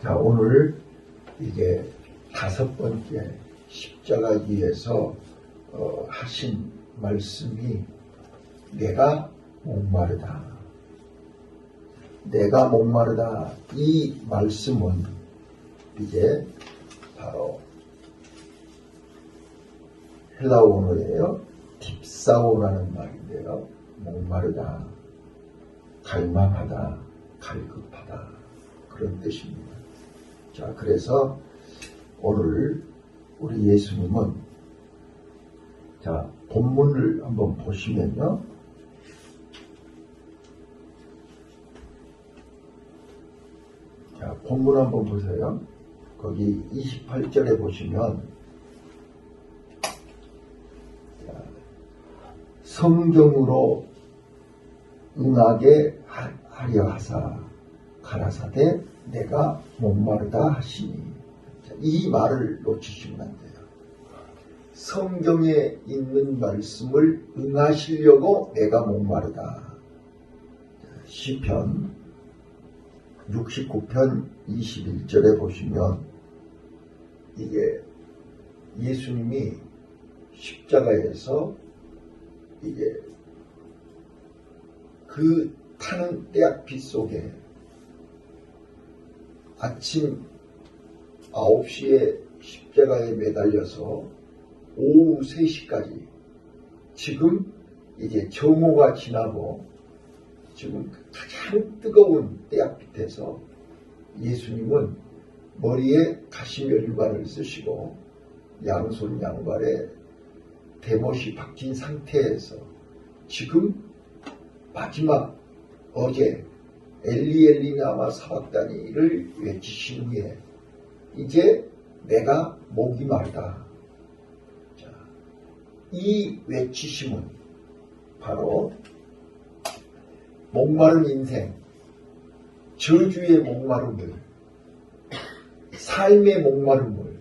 자, 오늘 이제 5번째 십자가 위에서 하신 말씀이 내가 목마르다. 내가 목마르다. 이 말씀은 이제 바로 헬라어 언어예요. 딥사오라는 말인데요. 목마르다, 갈망하다, 갈급하다, 그런 뜻입니다. 자, 그래서 오늘 우리 예수님은, 자, 본문을 한번 보시면요. 자, 본문 한번 보세요. 거기 28절에 보시면, 자, 성경으로 응하게 하려 하사 가라사대 내가 목마르다 하시니. 자, 이 말을 놓치시면 안 돼요. 성경에 있는 말씀을 응하시려고 내가 목마르다. 시편 69편 21절에 보시면 이게 예수님이 십자가에서 이게 그 타는 떼약빛 속에 아침 9시에 십자가에 매달려서 오후 3시까지 지금 이제 정오가 지나고 지금 가장 뜨거운 떼약빛에서 예수님은 머리에 가시멸 유관을 쓰시고 양손 양발에 대못이 박힌 상태에서 지금 마지막 어제 엘리 엘리 라마 사박다니를 외치신 후에 이제 내가 목이 마르다. 자, 이 외치심은 바로 목마른 인생, 저주의 목마름을, 삶의 목마름을,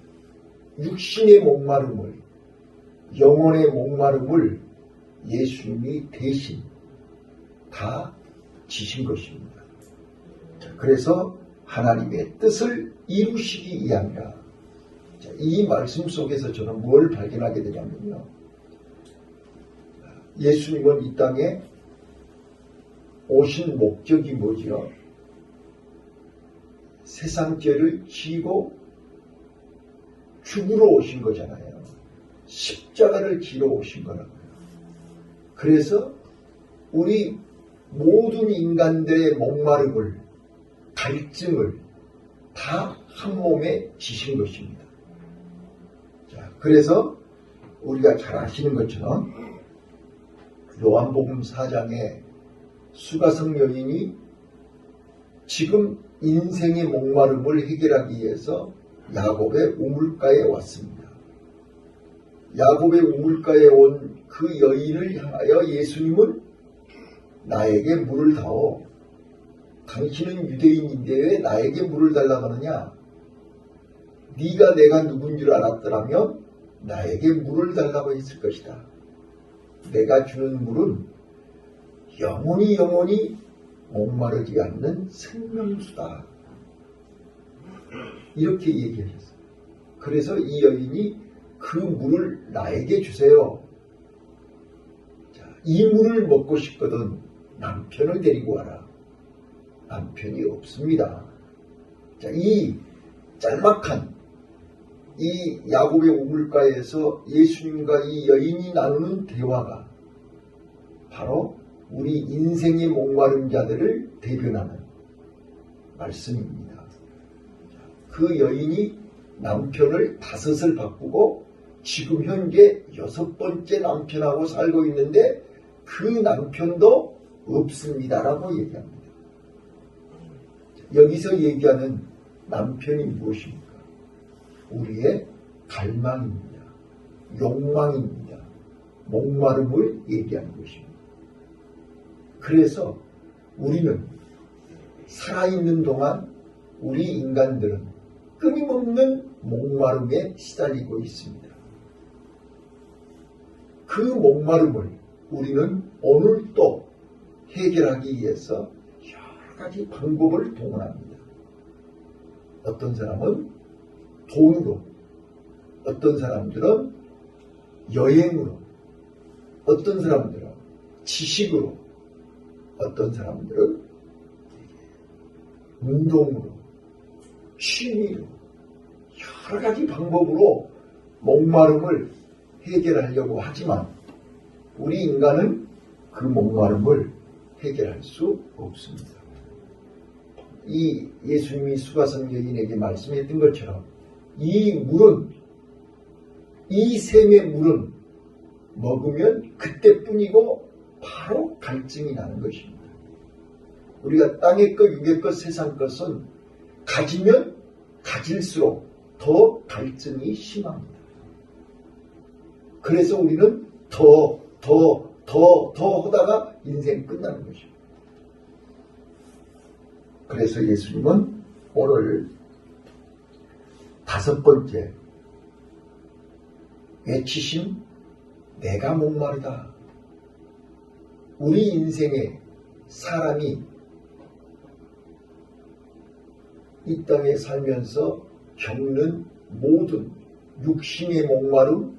육신의 목마름을, 영혼의 목마름을 예수님이 대신 다 지신 것입니다. 그래서 하나님의 뜻을 이루시기 위함이라. 이 말씀 속에서 저는 뭘 발견하게 되냐면요. 예수님은 이 땅에 오신 목적이 뭐지요? 세상 죄를 지고 죽으러 오신 거잖아요. 십자가를 지러 오신 거라고요. 그래서 우리 모든 인간들의 목마름을, 갈증을 다 한 몸에 지신 것입니다. 자, 그래서 우리가 잘 아시는 것처럼 요한복음 4장에 수가성 여인이 지금 인생의 목마름을 해결하기 위해서 야곱의 우물가에 왔습니다. 야곱의 우물가에 온 그 여인을 향하여 예수님은 나에게 물을 다오. 당신은 유대인인데 왜 나에게 물을 달라고 하느냐? 네가 내가 누군 줄 알았더라면 나에게 물을 달라고 했을 것이다. 내가 주는 물은 영원히 목마르지 않는 생명수다. 이렇게 얘기하셨어요. 그래서 이 여인이 그 물을 나에게 주세요. 자, 이 물을 먹고 싶거든 남편을 데리고 와라. 남편이 없습니다. 자, 이 짤막한 이 야곱의 우물가에서 예수님과 이 여인이 나누는 대화가 바로 우리 인생의 목마른 자들을 대변하는 말씀입니다. 그 여인이 남편을 5을 바꾸고 지금 현재 6번째 남편하고 살고 있는데 그 남편도 없습니다라고 얘기합니다. 여기서 얘기하는 남편이 무엇입니까? 우리의 갈망입니다. 욕망입니다. 목마름을 얘기하는 것입니다. 그래서 우리는 살아있는 동안 우리 인간들은 끊임없는 목마름에 시달리고 있습니다. 그 목마름을 우리는 오늘 또 해결하기 위해서 여러 가지 방법을 동원합니다. 어떤 사람은 돈으로, 어떤 사람들은 여행으로, 어떤 사람들은 지식으로, 어떤 사람들은 운동으로, 취미로, 여러 가지 방법으로 목마름을 해결하려고 하지만 우리 인간은 그 목마름을 해결할 수 없습니다. 이 예수님이 수가성 여인에게 말씀했던 것처럼 이 물은, 이 샘의 물은 먹으면 그때뿐이고 바로 갈증이 나는 것입니다. 우리가 땅의 것, 육의 것, 세상 것은 가지면 가질수록 더 갈증이 심합니다. 그래서 우리는 더 하다가 인생 끝나는 것입니다. 그래서 예수님은 오늘 5번째 외치신 내가 목마르다. 우리 인생에 사람이 이 땅에 살면서 겪는 모든 육신의 목마름,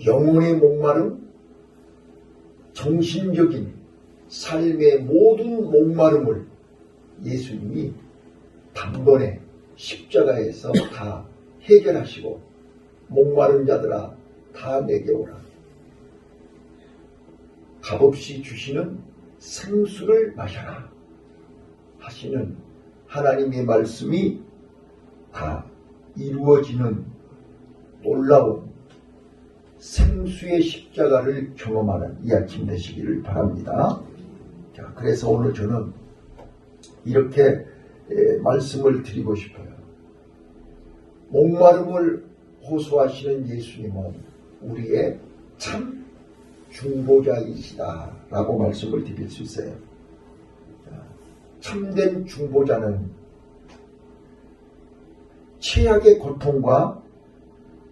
영혼의 목마름, 정신적인 삶의 모든 목마름을 예수님이 단번에 십자가에서 다 해결하시고 목마른 자들아 다 내게 오라. 값없이 주시는 생수를 마셔라 하시는 하나님의 말씀이 다 이루어지는 놀라운 생수의 십자가를 경험하는 이 아침 되시기를 바랍니다. 자, 그래서 오늘 저는 이렇게 말씀을 드리고 싶어요. 목마름을 호소하시는 예수님은 우리의 참 중보자이시다 라고 말씀을 드릴 수 있어요. 참된 중보자는 최악의 고통과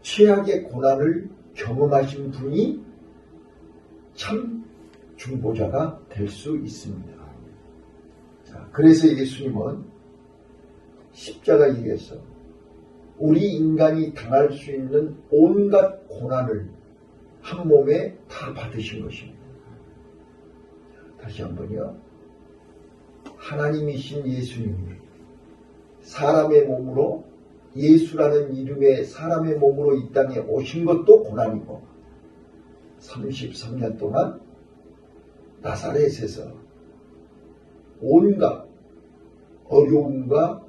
최악의 고난을 경험하신 분이 참 중보자가 될 수 있습니다. 자, 그래서 예수님은 십자가 위에서 우리 인간이 당할 수 있는 온갖 고난을 한 몸에 다 받으신 것입니다. 다시 한번요. 하나님이신 예수님이 사람의 몸으로, 예수라는 이름의 사람의 몸으로 이 땅에 오신 것도 고난이고 33년 동안 나사렛에서 온갖 어려움과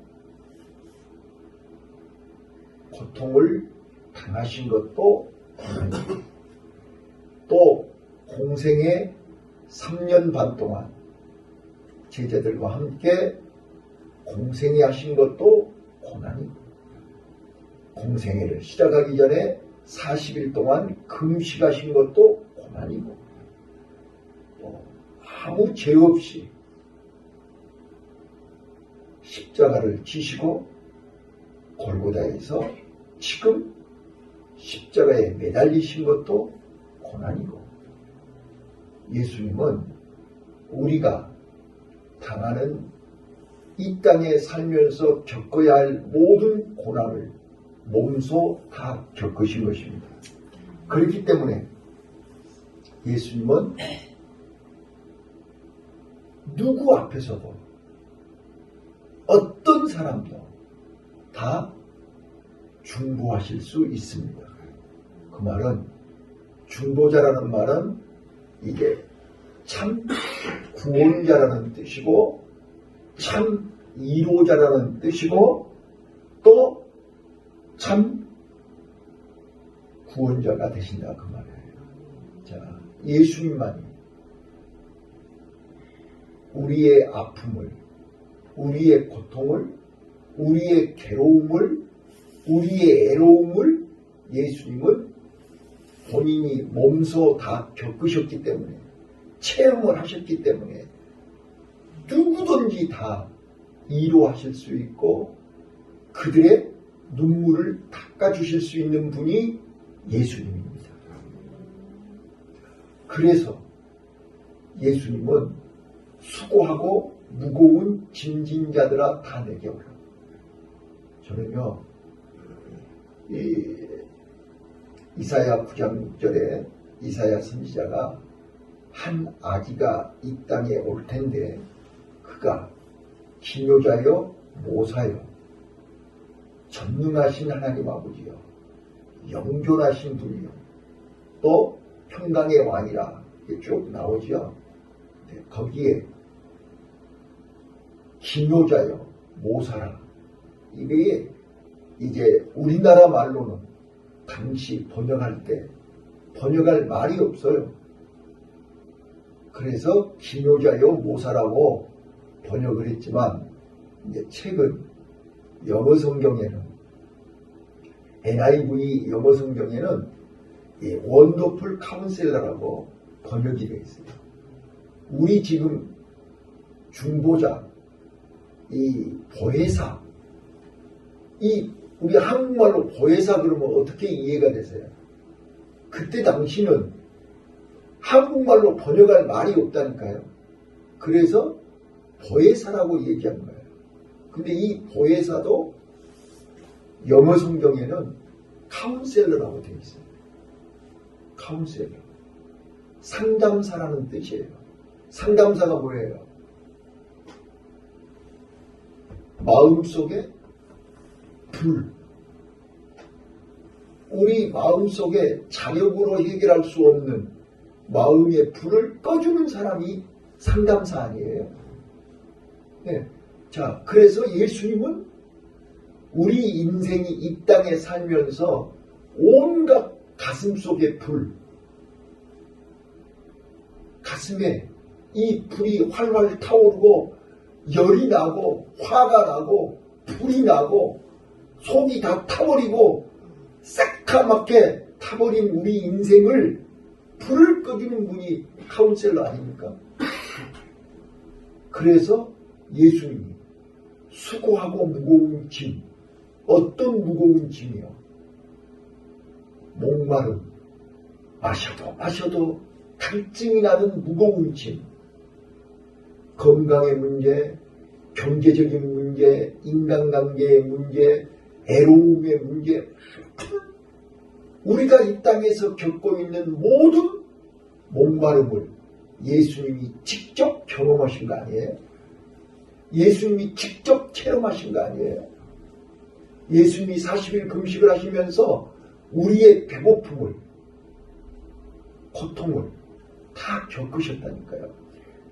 고통을 당하신 것도 고난이고 또 공생의 3년 반 동안 제자들과 함께 공생애 하신 것도 고난이고 공생애를 시작하기 전에 40일 동안 금식하신 것도 고난이고 또 아무 죄 없이 십자가를 지시고 골고다에서 지금 십자가에 매달리신 것도 고난이고 예수님은 우리가 당하는 이 땅에 살면서 겪어야 할 모든 고난을 몸소 다 겪으신 것입니다. 그렇기 때문에 예수님은 누구 앞에서도 어떤 사람도 다 중보하실 수 있습니다. 그 말은 중보자라는 말은 이게 참 구원자라는 뜻이고 참 이로자라는 뜻이고 또 참 구원자가 되신다 그 말이에요. 자, 예수님만이 우리의 아픔을, 우리의 고통을, 우리의 괴로움을, 우리의 애로움을 예수님은 본인이 몸소 다 겪으셨기 때문에 체험을 하셨기 때문에 누구든지 다 이로하실 수 있고 그들의 눈물을 닦아주실 수 있는 분이 예수님입니다. 그래서 예수님은 수고하고 무거운 짐진 자들아 다 내게 오라. 저는요, 이사야 9장 6절에 이사야 선지자가 한 아기가 이 땅에 올 텐데 그가 기묘자요 모사요 전능하신 하나님 아버지요 영존하신 분이요 또 평강의 왕이라 쭉 나오죠. 네, 거기에 기묘자요 모사라, 이게 이제 우리나라 말로는 당시 번역할 때 번역할 말이 없어요. 그래서 기묘자요 모사라고 번역을 했지만 이제 최근 영어 성경에는 NIV 영어 성경에는 원더풀 카운셀러라고 번역이 되어 있어요. 우리 지금 중보자, 이 보혜사, 우리 한국말로 보혜사 그러면 어떻게 이해가 되세요? 그때 당시는 한국말로 번역할 말이 없다니까요. 그래서 보혜사라고 얘기한 거예요. 근데 이 보혜사도 영어 성경에는 카운셀러라고 되어 있어요. 카운셀러. 상담사라는 뜻이에요. 상담사가 뭐예요? 마음속에 불. 우리 마음속에 자력으로 해결할 수 없는 마음의 불을 꺼주는 사람이 상담사 아니에요. 네. 자, 그래서 예수님은 우리 인생이 이 땅에 살면서 온갖 가슴속의 불, 가슴에 이 불이 활활 타오르고 열이 나고 화가 나고 불이 나고 속이 다 타버리고 새까맣게 타버린 우리 인생을 불을 꺼주는 분이 카운셀러 아닙니까? 그래서 예수님이 수고하고 무거운 짐, 어떤 무거운 짐이요? 목마름, 마셔도 갈증이 나는 무거운 짐, 건강의 문제, 경제적인 문제, 인간관계의 문제, 애로움의 문제, 우리가 이 땅에서 겪고 있는 모든 목마름을 예수님이 직접 경험하신 거 아니에요? 예수님이 직접 체험하신 거 아니에요? 예수님이 40일 금식을 하시면서 우리의 배고픔을, 고통을 다 겪으셨다니까요.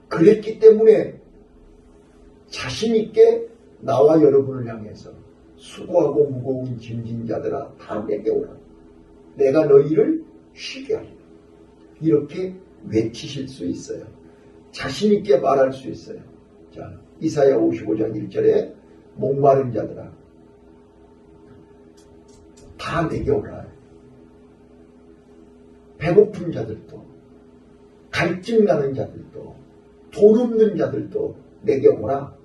그랬기 때문에 자신있게 나와 여러분을 향해서 수고하고 무거운 짐진 자들아 다 내게 오라. 내가 너희를 쉬게 하리라. 이렇게 외치실 수 있어요. 자신있게 말할 수 있어요. 자, 이사야 55장 1절에 목마른 자들아 다 내게 오라. 배고픈 자들도, 갈증 나는 자들도, 돈 없는 자들도 내게 오라.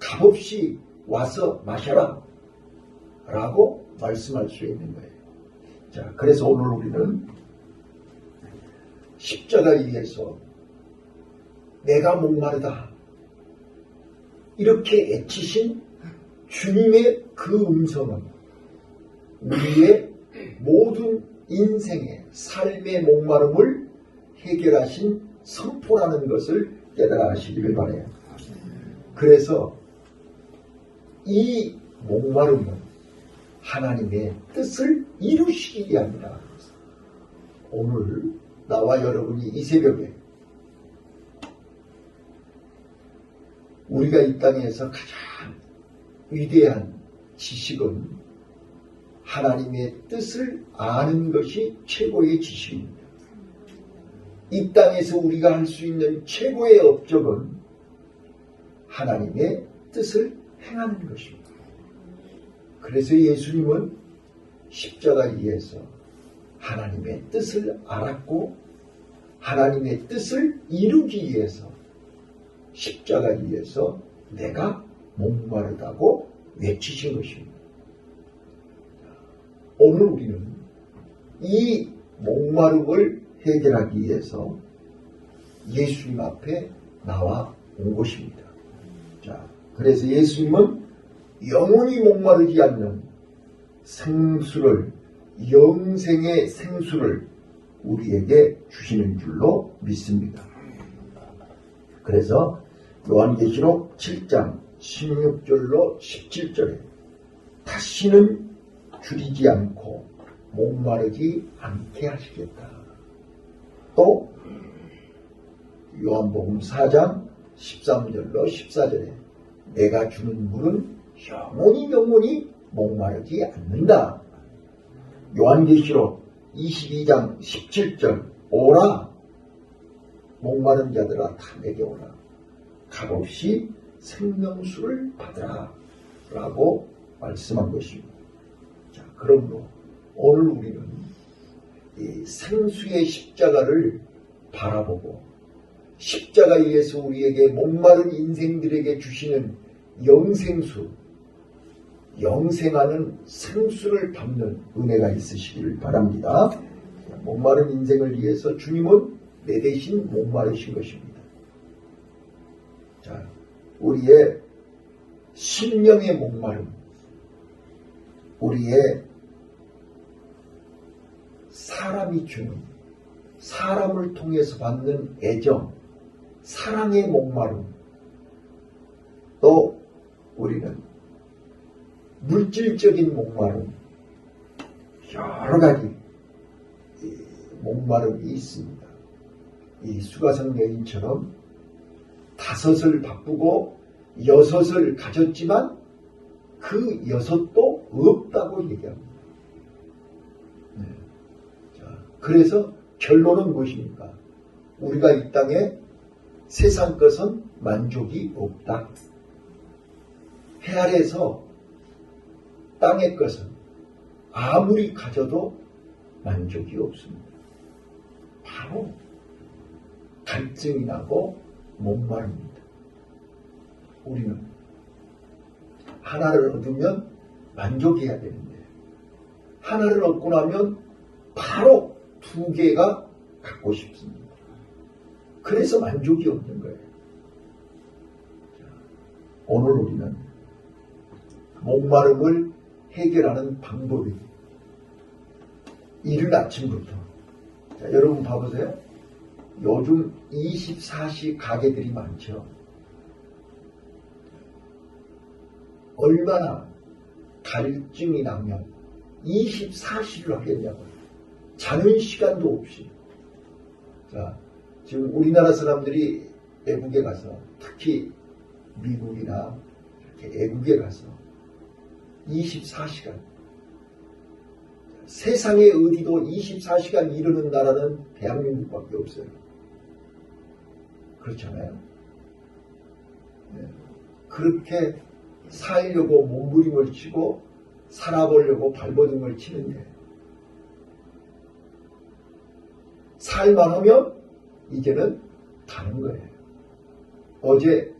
값없이 와서 마셔라. 라고 말씀할 수 있는 거예요. 자, 그래서 오늘 우리는 십자가에서 내가 목마르다. 이렇게 애치신 주님의 그 음성은 우리의 모든 인생의 삶의 목마름을 해결하신 선포라는 것을 깨달아 하시기를 바라요. 그래서 이 목마름은 하나님의 뜻을 이루시기 위함이라. 오늘 나와 여러분이 이 새벽에 우리가 이 땅에서 가장 위대한 지식은 하나님의 뜻을 아는 것이 최고의 지식입니다. 이 땅에서 우리가 할 수 있는 최고의 업적은 하나님의 뜻을 행하는 것입니다. 그래서 예수님은 십자가에서 하나님의 뜻을 알았고 하나님의 뜻을 이루기 위해서 십자가에서 내가 목마르다고 외치신 것입니다. 오늘 우리는 이 목마름을 해결하기 위해서 예수님 앞에 나와 온 것입니다. 자, 그래서 예수님은 영원히 목마르지 않는 생수를, 영생의 생수를 우리에게 주시는 줄로 믿습니다. 그래서 요한계시록 7장 16절로 17절에 다시는 줄이지 않고 목마르지 않게 하시겠다. 또 요한복음 4장 13절로 14절에 내가 주는 물은 영원히 목마르지 않는다. 요한계시록 22장 17절 오라 목마른 자들아 다 내게 오라 값없이 생명수를 받으라 라고 말씀한 것입니다. 자, 그러므로 오늘 우리는 이 생수의 십자가를 바라보고 십자가에서 우리에게 목마른 인생들에게 주시는 영생수, 영생하는 생수를 받는 은혜가 있으시기를 바랍니다. 목마른 인생을 위해서 주님은 내 대신 목마르신 것입니다. 자, 우리의 심령의 목마름, 우리의 사람이 주는, 사람을 통해서 받는 애정, 사랑의 목마름, 또 우리는 물질적인 목마름, 여러 가지 목마름이 있습니다. 이 수가성 여인처럼 5을 바꾸고 6을 가졌지만 그 6도 없다고 얘기합니다. 네. 자, 그래서 결론은 무엇입니까? 우리가 이 땅에 세상 것은 만족이 없다. 해 아래에서 땅의 것은 아무리 가져도 만족이 없습니다. 바로 갈증이 나고 목마릅니다. 우리는 하나를 얻으면 만족해야 되는데 하나를 얻고 나면 바로 2개가 갖고 싶습니다. 그래서 만족이 없는 거예요. 오늘 우리는 목마름을 해결하는 방법이 이른 아침부터 자, 여러분 봐보세요. 요즘 24시 가게들이 많죠. 얼마나 갈증이 나면 24시를 하겠냐고요. 자는 시간도 없이. 자, 지금 우리나라 사람들이 외국에 가서 특히 미국이나 이렇게 외국에 가서 24시간 세상에 어디도 24시간 이르는 나라는 대한민국밖에 없어요. 그렇잖아요. 네. 그렇게 살려고 몸부림을 치고 살아보려고 발버둥을 치는데 살만하면 이제는 가는 거예요. 어제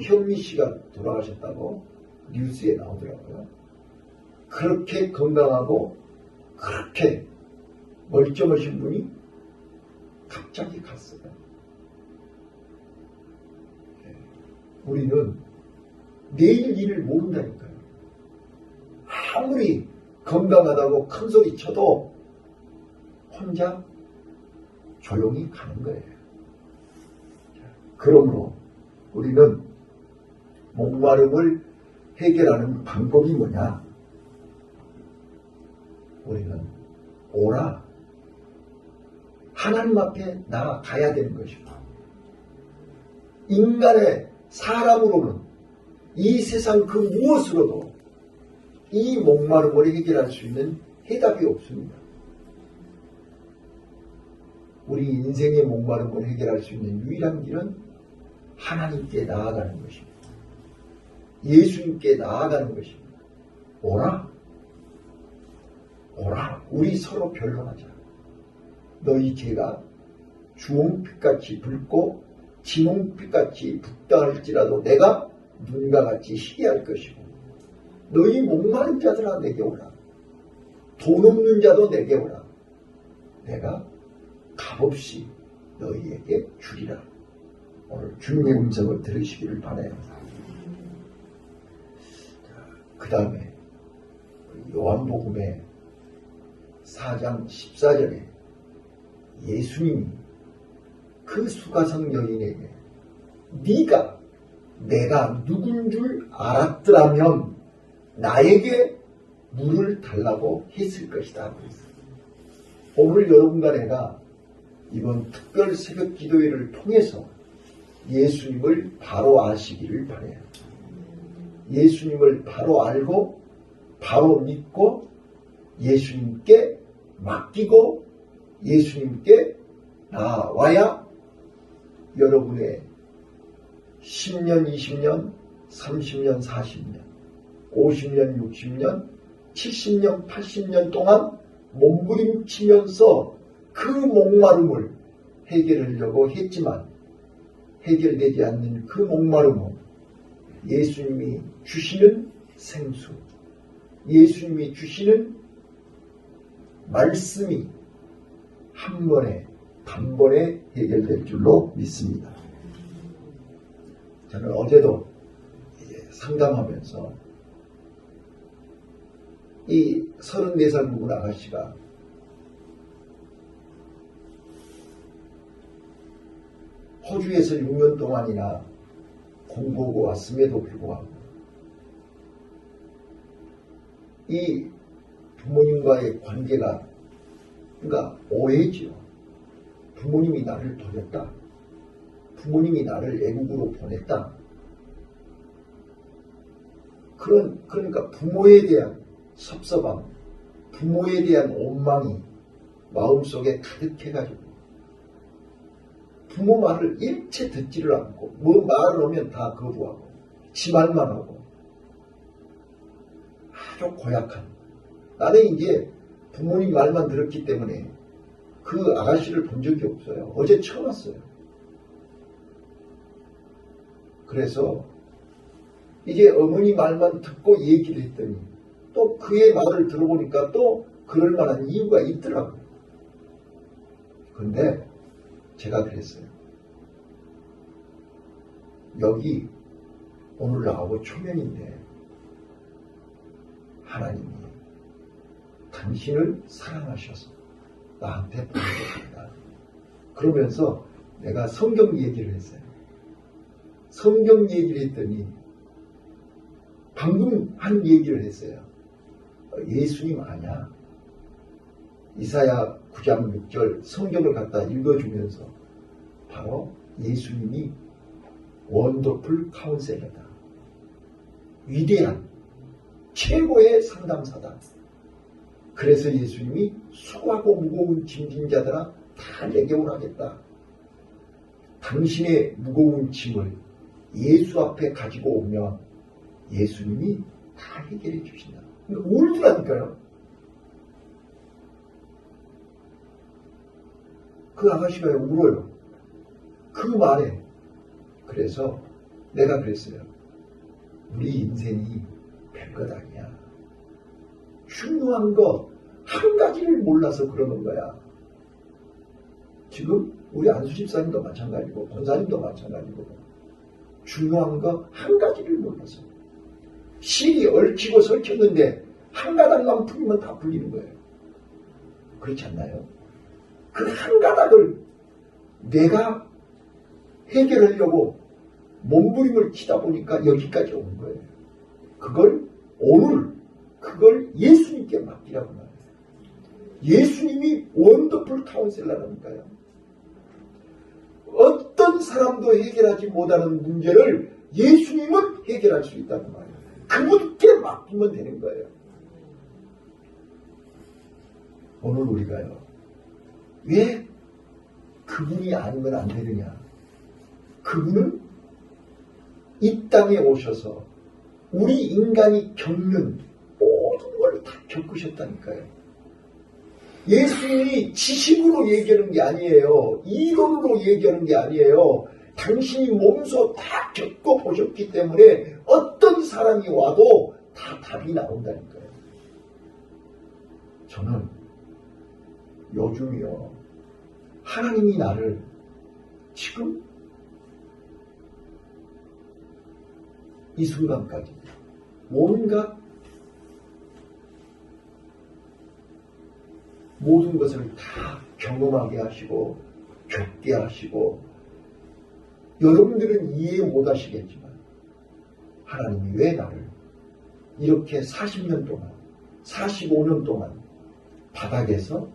현미 씨가 돌아가셨다고 뉴스에 나오더라고요. 그렇게 건강하고 그렇게 멀쩡하신 분이 갑자기 갔어요. 우리는 내일 일을 모른다니까요. 아무리 건강하다고 큰 소리 쳐도 혼자 조용히 가는 거예요. 그러므로 우리는 목마름을 해결하는 방법이 뭐냐? 우리는 오라. 하나님 앞에 나아가야 되는 것입니다. 인간의 사람으로는 이 세상 그 무엇으로도 이 목마름을 해결할 수 있는 해답이 없습니다. 우리 인생의 목마름을 해결할 수 있는 유일한 길은 하나님께 나아가는 것입니다. 예수님께 나아가는 것입니다. 오라. 오라. 우리 서로 변론하자. 너희 죄가 주홍빛같이 붉고 진홍빛같이 붉다 할지라도 내가 눈과 같이 희게 할 것이고 너희 목마른 자들아 내게 오라. 돈 없는 자도 내게 오라. 내가 값없이 너희에게 주리라. 오늘 주님의 음성을 들으시기를 바라요. 그 다음에 요한복음의 4장 14절에 예수님이 그 수가성 여인에게 네가 내가 누군 줄 알았더라면 나에게 물을 달라고 했을 것이다. 오늘 여러분과 내가 이번 특별 새벽 기도회를 통해서 예수님을 바로 아시기를 바라요. 예수님을 바로 알고 바로 믿고 예수님께 맡기고 예수님께 나와야 여러분의 10년, 20년, 30년, 40년, 50년, 60년, 70년, 80년 동안 몸부림치면서 그 목마름을 해결하려고 했지만 해결되지 않는 그 목마름은 예수님이 주시는 생수, 예수님이 주시는 말씀이 한 번에 단번에 해결될 줄로 믿습니다. 저는 어제도 상담하면서 이 34살 묵은 아가씨가 호주에서 6년 동안이나 공부하고 왔음에도 불구하고 이 부모님과의 관계가 그러니까 오해지요. 부모님이 나를 버렸다. 부모님이 나를 애국으로 보냈다. 그러니까 부모에 대한 섭섭함, 부모에 대한 원망이 마음속에 가득해가지고 부모 말을 일체 듣지를 않고 뭐 말을 하면 다 거부하고 지 말만 하고 아주 고약한. 나는 이제 부모님 말만 들었기 때문에 그 아가씨를 본 적이 없어요. 어제 처음 왔어요. 그래서 이제 어머니 말만 듣고 얘기를 했더니 또 그의 말을 들어보니까 또 그럴 만한 이유가 있더라고요. 그런데 제가 그랬어요. 여기 오늘 나하고 초면인데 하나님이 당신을 사랑하셔서 나한테 보내셨습니다. 그러면서 내가 성경 얘기를 했어요. 성경 얘기를 했더니 방금 한 얘기를 했어요. 예수님 아냐? 이사야 9장 6절 성경을 갖다 읽어주면서 바로 예수님이 원더풀 카운셀러다. 위대한 최고의 상담사다. 그래서 예수님이 수고하고 무거운 짐진 자들아 다 내게 오라겠다. 당신의 무거운 짐을 예수 앞에 가지고 오면 예수님이 다 해결해 주신다. 그러니까 울더라니까요. 그 아가씨가 울어요. 그 말에. 그래서 내가 그랬어요. 우리 인생이 별것 아니야. 중요한 거 한 가지를 몰라서 그러는 거야. 지금 우리 안수 집사님도 마찬가지고 권사님도 마찬가지고 중요한 거 한 가지를 몰라서 실이 얽히고 설켰는데 한 가닥만 풀리면 다 풀리는 거예요. 그렇지 않나요? 그 한 가닥을 내가 해결하려고 몸부림을 치다 보니까 여기까지 온 거예요. 그걸 예수님께 맡기라고 말해요. 예수님이 원더풀 카운셀러라니까요. 어떤 사람도 해결하지 못하는 문제를 예수님은 해결할 수 있다는 말이에요. 그분께 맡기면 되는 거예요. 오늘 우리가요. 왜 그분이 아니면 안 되느냐? 그분은 이 땅에 오셔서 우리 인간이 겪는 모든 걸 다 겪으셨다니까요. 예수님이 지식으로 얘기하는 게 아니에요. 이론으로 얘기하는 게 아니에요. 당신이 몸소 다 겪어보셨기 때문에 어떤 사람이 와도 다 답이 나온다니까요. 저는 요즘이요. 하나님이 나를 지금 이 순간까지 온갖 모든 것을 다 경험하게 하시고 겪게 하시고 여러분들은 이해 못 하시겠지만 하나님이 왜 나를 이렇게 40년 동안 45년 동안 바닥에서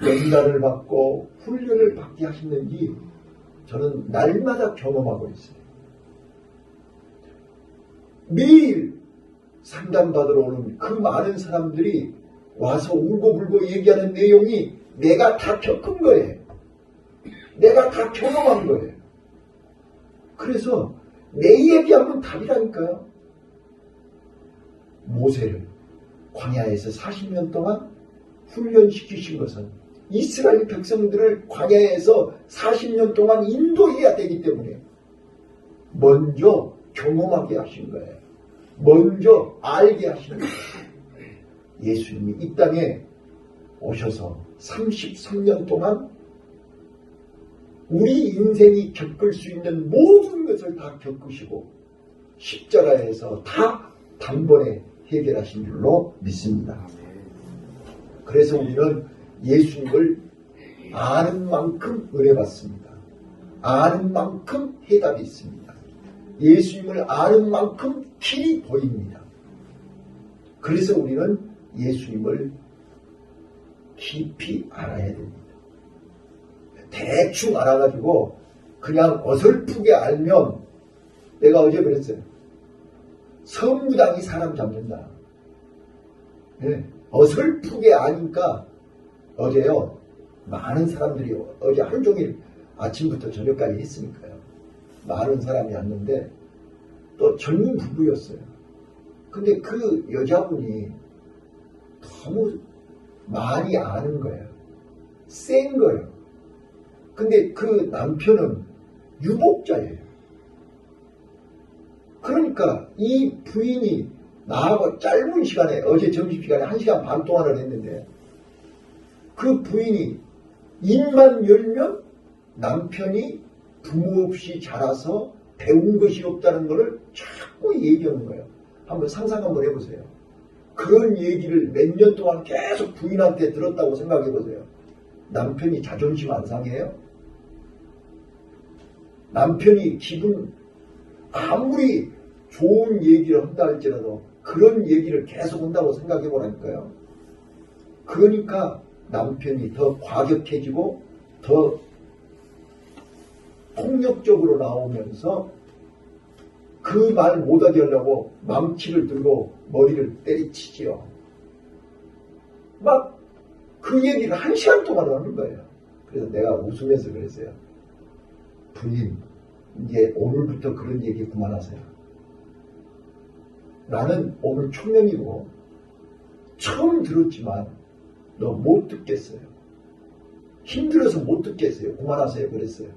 연단을 받고 훈련을 받게 하시는지 저는 날마다 경험하고 있어요. 매일 상담받으러 오는 그 많은 사람들이 와서 울고불고 얘기하는 내용이 내가 다 겪은 거예요. 내가 다 경험한 거예요. 그래서 내 얘기하면 답이라니까요. 모세를 광야에서 40년 동안 훈련시키신 것은 이스라엘 백성들을 광야에서 40년 동안 인도해야 되기 때문에 먼저 경험하게 하신 거예요. 먼저 알게 하시는 거예요. 예수님이 이 땅에 오셔서 33년 동안 우리 인생이 겪을 수 있는 모든 것을 다 겪으시고 십자가에서 다 단번에 해결하신 줄로 믿습니다. 그래서 우리는 예수님을 아는 만큼 은혜 받습니다. 아는 만큼 해답이 있습니다. 예수님을 아는 만큼 길이 보입니다. 그래서 우리는 예수님을 깊이 알아야 됩니다. 대충 알아가지고 그냥 어설프게 알면 내가 어제 그랬어요. 성무당이 사람 잡는다. 네. 어설프게 아니까 어제요 많은 사람들이 어제 하루 종일 아침부터 저녁까지 했으니까요. 많은 사람이 왔는데 또 젊은 부부였어요. 근데 그 여자분이 너무 많이 아는 거예요. 센 거예요. 근데 그 남편은 유복자예요. 그러니까 이 부인이 나하고 짧은 시간에 어제 점심시간에 1시간 반 동안을 했는데 그 부인이 입만 열면 남편이 부모 없이 자라서 배운 것이 없다는 것을 자꾸 얘기하는 거예요. 한번 상상 한번 해보세요. 그런 얘기를 몇 년 동안 계속 부인한테 들었다고 생각해보세요. 남편이 자존심 안 상해요? 남편이 기분 아무리 좋은 얘기를 한다 할지라도 그런 얘기를 계속 한다고 생각해 보라니까요. 그러니까 남편이 더 과격해지고 더 폭력적으로 나오면서 그 말 못하게 하려고 망치를 들고 머리를 때리치지요. 막 그 얘기를 1시간 동안 하는 거예요. 그래서 내가 웃으면서 그랬어요. 부인, 이제 오늘부터 그런 얘기 그만하세요. 나는 오늘 초면이고 처음 들었지만 너 못 듣겠어요. 힘들어서 못 듣겠어요. 그만하세요. 그랬어요.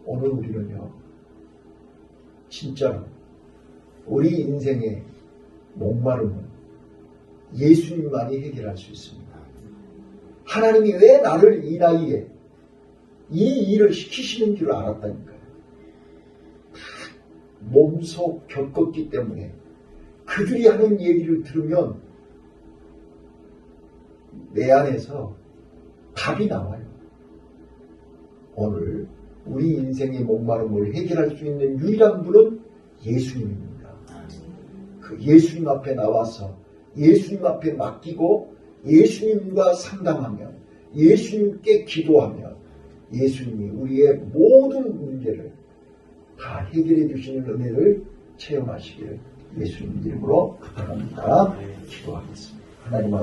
오늘 우리는요. 진짜로 우리 인생의 목마름은 예수님만이 해결할 수 있습니다. 하나님이 왜 나를 이 나이에 이 일을 시키시는 줄 알았다니까요. 몸소 겪었기 때문에 그들이 하는 얘기를 들으면 내 안에서 답이 나와요. 오늘 우리 인생의 목마름을 해결할 수 있는 유일한 분은 예수님입니다. 그 예수님 앞에 나와서 예수님 앞에 맡기고 예수님과 상담하며 예수님께 기도하며 예수님이 우리의 모든 문제를 다 해결해 주시는 은혜를 체험하시기를 예수님 이름으로 부탁합니다. 기도하겠습니다. 하나님